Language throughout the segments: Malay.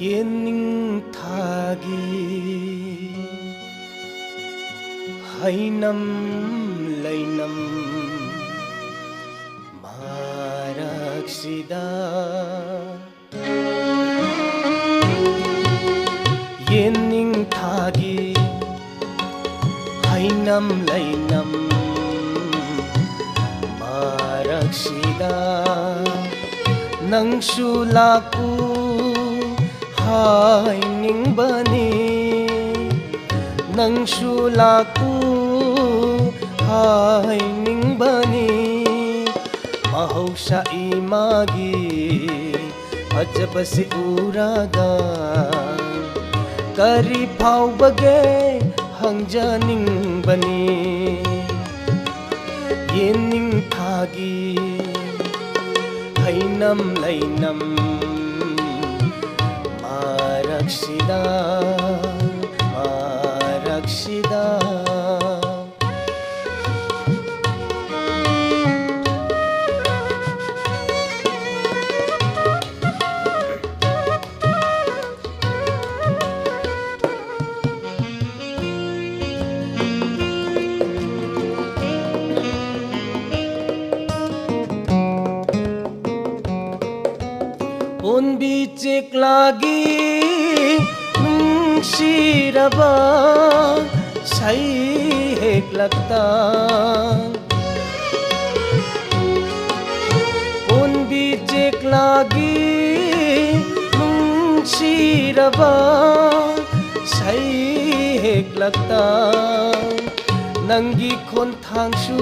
Yening thagi hainam lainam maraksida Yening thagi hainam lainam maraksida Nangsu laku haining bani Nangsu laku haining bani Mahausa imagi ajabasi uraga Kari phau bage hangjaning bani Yening thagi hainam lainam Maraksida Maraksida Unbicik lagi nungsiraba say heklakta Unbicik lagi nungsiraba say heklakta Nanggi kontang su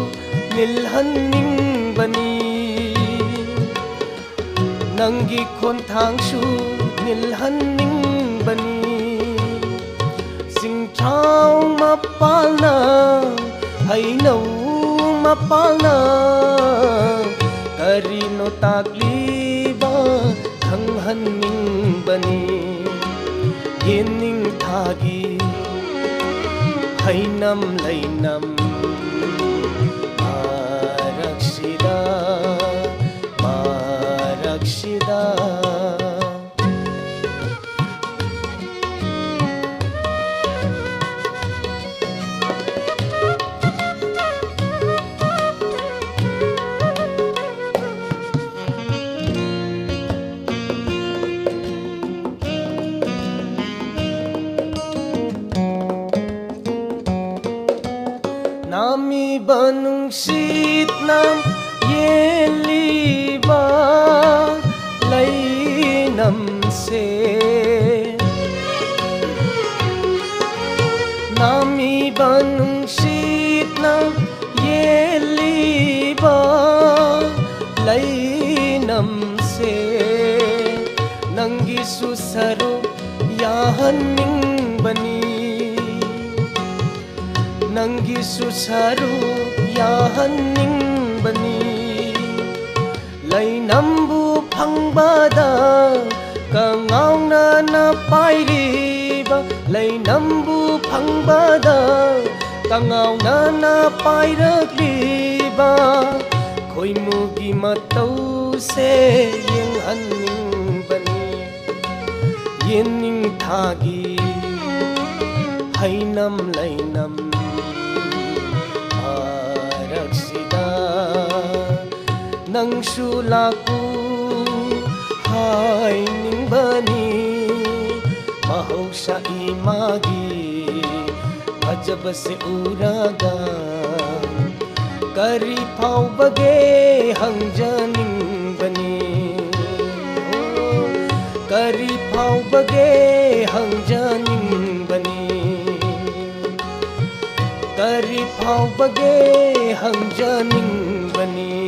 nilhaning bani Nanggi kontang su nilhaning bani Sing trao mapalna hainaw mapalna Karino takliba hanghaning bani Yening thagi hainam lainam Maraksida Maraksida Nami banung sitnam yeliba lainam se Nami banung sitnam yeliba lainam se Nanggi susaru yahaning bani Nanggi susaru yahaning bani Lainambu pangbada kangaw na napairiba Lainambu pangbada kangaw na napairagliba Koy mugi mataw se yung haning bani Yening thagi hainam lainam Maraksida Nangsu laku haining bani Mahausa imagi ajabasi uraga Kari phau bage hangjaning bani Kari phau bage hangjaning bani Kari phau bage hangjaning bani